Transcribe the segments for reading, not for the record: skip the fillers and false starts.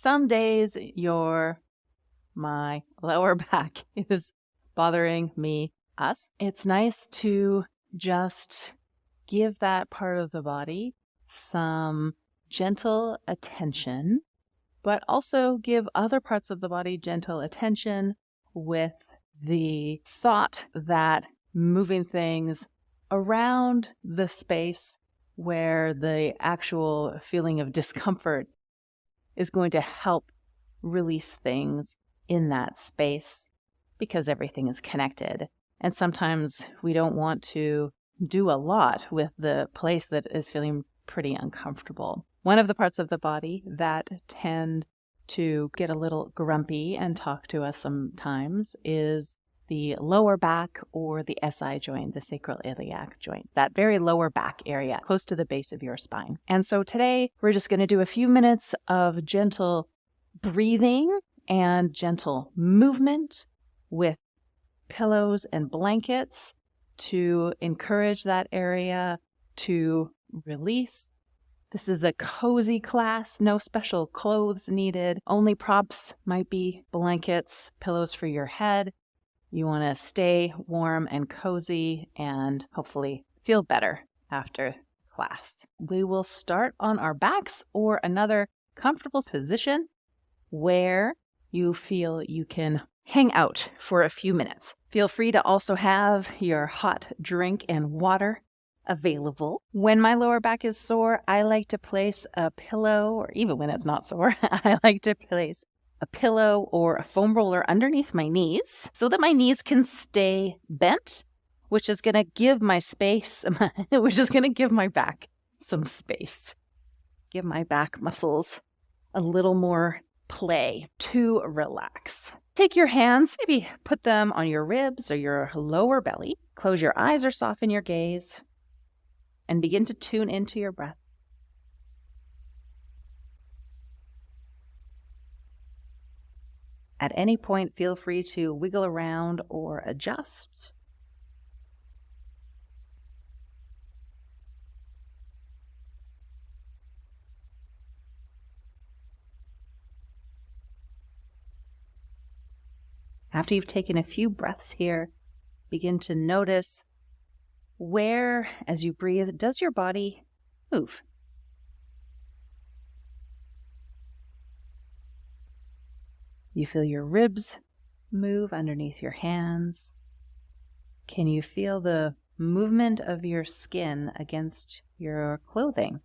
Some days my lower back is bothering us. It's nice to just give that part of the body some gentle attention, but also give other parts of the body gentle attention with the thought that moving things around the space where the actual feeling of discomfort is going to help release things in that space because everything is connected. And sometimes we don't want to do a lot with the place that is feeling pretty uncomfortable. One of the parts of the body that tend to get a little grumpy and talk to us sometimes is the lower back or the SI joint, the sacroiliac joint, that very lower back area close to the base of your spine. And so today we're just going to do a few minutes of gentle breathing and gentle movement with pillows and blankets to encourage that area to release. This is a cozy class, no special clothes needed. Only props might be blankets, pillows for your head. You want to stay warm and cozy and hopefully feel better after class. We will start on our backs or another comfortable position where you feel you can hang out for a few minutes. Feel free to also have your hot drink and water available. When my lower back is sore, I like to place a pillow, or even when it's not sore, I like to place a pillow or a foam roller underneath my knees so that my knees can stay bent, which is going to give my back some space. Give my back muscles a little more play to relax. Take your hands, maybe put them on your ribs or your lower belly. Close your eyes or soften your gaze and begin to tune into your breath. At any point, feel free to wiggle around or adjust. After you've taken a few breaths here, begin to notice where, as you breathe, does your body move? You feel your ribs move underneath your hands. Can you feel the movement of your skin against your clothing?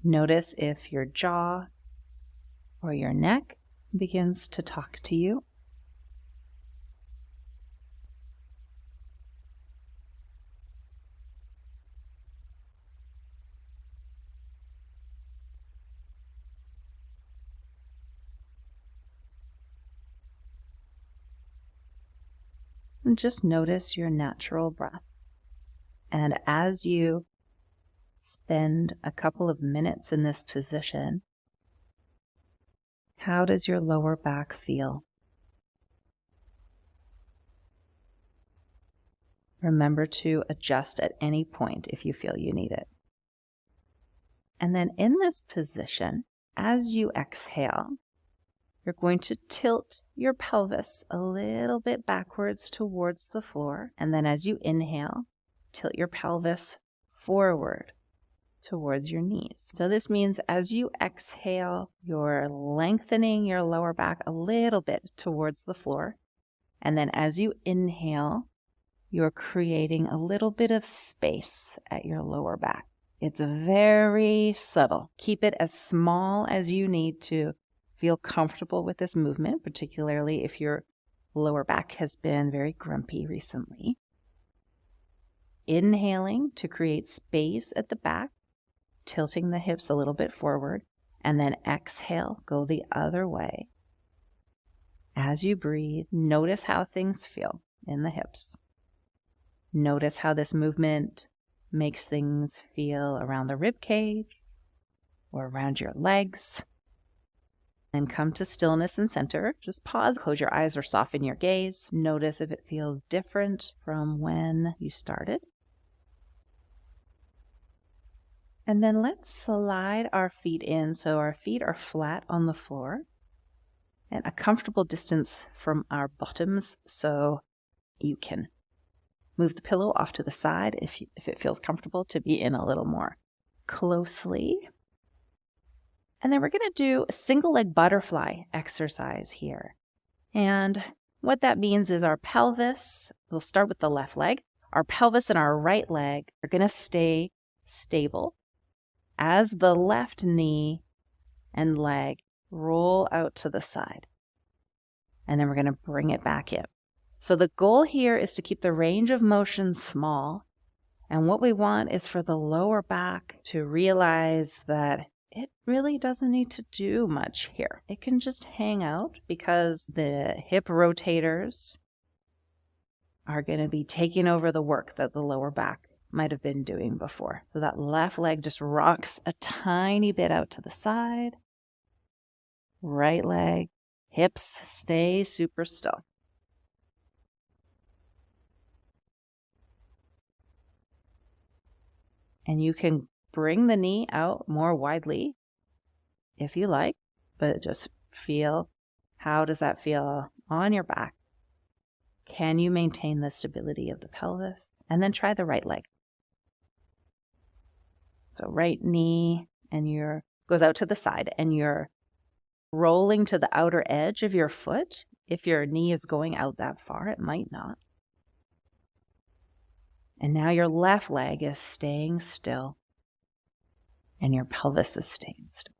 Notice if your jaw or your neck begins to talk to you. And just notice your natural breath. And as you spend a couple of minutes in this position, how does your lower back feel? Remember to adjust at any point if you feel you need it. And then in this position, as you exhale, you're going to tilt your pelvis a little bit backwards towards the floor. And then as you inhale, tilt your pelvis forward towards your knees. So this means as you exhale, you're lengthening your lower back a little bit towards the floor. And then as you inhale, you're creating a little bit of space at your lower back. It's very subtle. Keep it as small as you need to feel comfortable with this movement, particularly if your lower back has been very grumpy recently. Inhaling to create space at the back, tilting the hips a little bit forward, and then exhale, go the other way. As you breathe, notice how things feel in the hips. Notice how this movement makes things feel around the rib cage or around your legs. And come to stillness and center. Just pause, close your eyes or soften your gaze. Notice if it feels different from when you started. And then let's slide our feet in so our feet are flat on the floor and a comfortable distance from our bottoms, so you can move the pillow off to the side if it feels comfortable to be in a little more closely. And then we're going to do a single leg butterfly exercise here. And what that means is our pelvis, we'll start with the left leg, our pelvis and our right leg are going to stay stable as the left knee and leg roll out to the side. And then we're going to bring it back in. So the goal here is to keep the range of motion small. And what we want is for the lower back to realize that it really doesn't need to do much here. It can just hang out because the hip rotators are going to be taking over the work that the lower back might have been doing before. So that left leg just rocks a tiny bit out to the side. Right leg, hips stay super still. And you can bring the knee out more widely if you like, but just feel, how does that feel on your back? Can you maintain the stability of the pelvis? And then try the right leg. So right knee and goes out to the side and you're rolling to the outer edge of your foot. If your knee is going out that far, it might not. And now your left leg is staying still and your pelvis is staying still.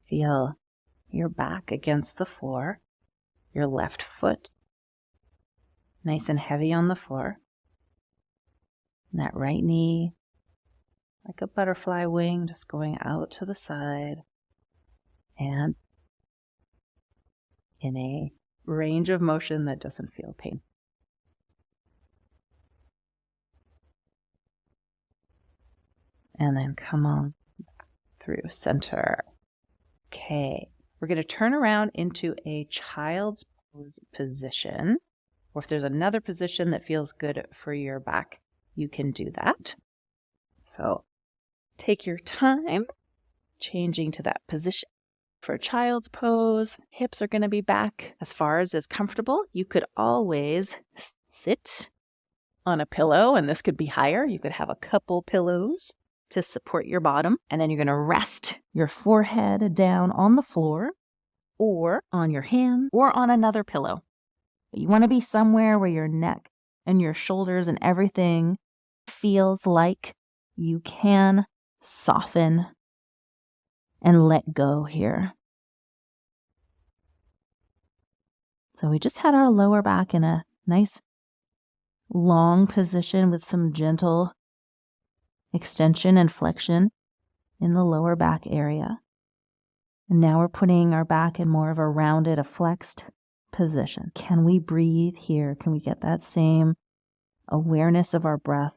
Feel your back against the floor, your left foot nice and heavy on the floor, and that right knee like a butterfly wing just going out to the side and in a range of motion that doesn't feel pain. And then come on through center. Okay, we're going to turn around into a child's pose position, or if there's another position that feels good for your back, you can do that. So take your time changing to that position. For child's pose, hips are going to be back as far as is comfortable. You could always sit on a pillow, and this could be higher. You could have a couple pillows to support your bottom, and then you're going to rest your forehead down on the floor or on your hand or on another pillow. But you want to be somewhere where your neck and your shoulders and everything feels like you can soften and let go here. So we just had our lower back in a nice long position with some gentle extension and flexion in the lower back area. And now we're putting our back in more of a rounded, a flexed position. Can we breathe here? Can we get that same awareness of our breath?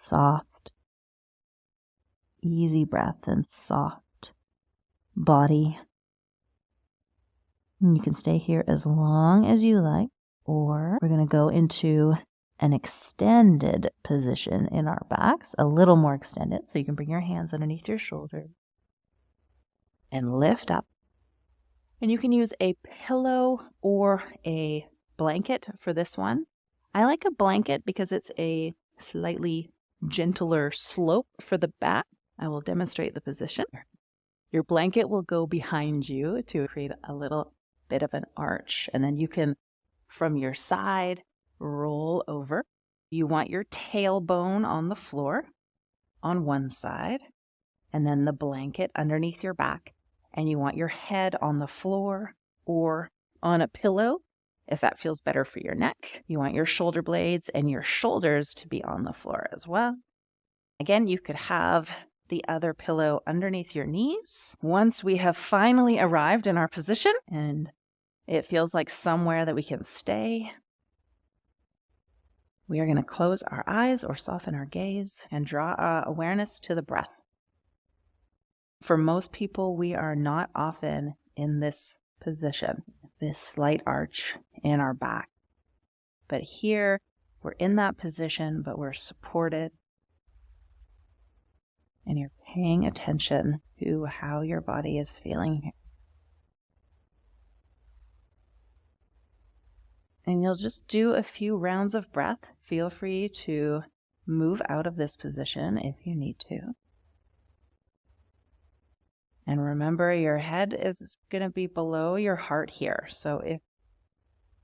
Soft, easy breath and soft body. And you can stay here as long as you like, or we're going to go into an extended position in our backs, a little more extended. So you can bring your hands underneath your shoulder and lift up. And you can use a pillow or a blanket for this one. I like a blanket because it's a slightly gentler slope for the back. I will demonstrate the position. Your blanket will go behind you to create a little bit of an arch, and then you can, from your side, roll over. You want your tailbone on the floor on one side, and then the blanket underneath your back, and you want your head on the floor or on a pillow if that feels better for your neck. You want your shoulder blades and your shoulders to be on the floor as well. Again, you could have the other pillow underneath your knees. Once we have finally arrived in our position and it feels like somewhere that we can stay, we are going to close our eyes or soften our gaze and draw our awareness to the breath. For most people, we are not often in this position, this slight arch in our back. But here, we're in that position, but we're supported. And you're paying attention to how your body is feeling here. And you'll just do a few rounds of breath. Feel free to move out of this position if you need to. And remember, your head is going to be below your heart here. So if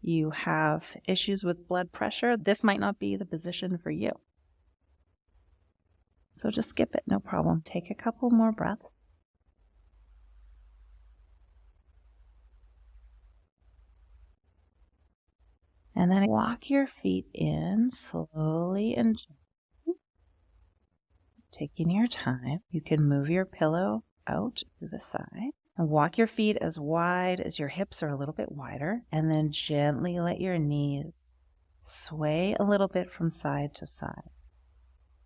you have issues with blood pressure, this might not be the position for you. So just skip it, no problem. Take a couple more breaths. And then walk your feet in slowly and gently. Taking your time. You can move your pillow out to the side and walk your feet as wide as your hips are a little bit wider, and then gently let your knees sway a little bit from side to side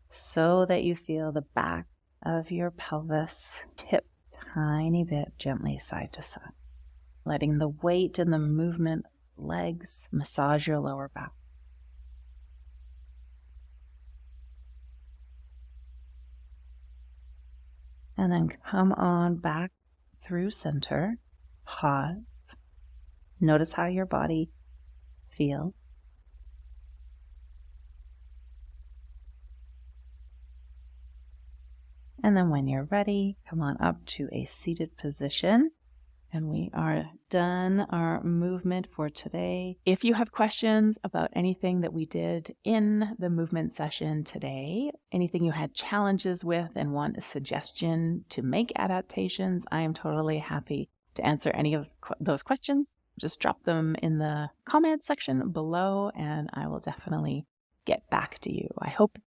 so that you feel the back of your pelvis tip tiny bit gently side to side, letting the weight and the movement of legs massage your lower back. And then come on back through center, pause, notice how your body feels. And then when you're ready, come on up to a seated position. And we are done our movement for today. If you have questions about anything that we did in the movement session today, anything you had challenges with and want a suggestion to make adaptations, I am totally happy to answer any of those questions. Just drop them in the comment section below and I will definitely get back to you. I hope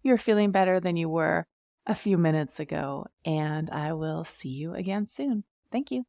you're feeling better than you were a few minutes ago, and I will see you again soon. Thank you.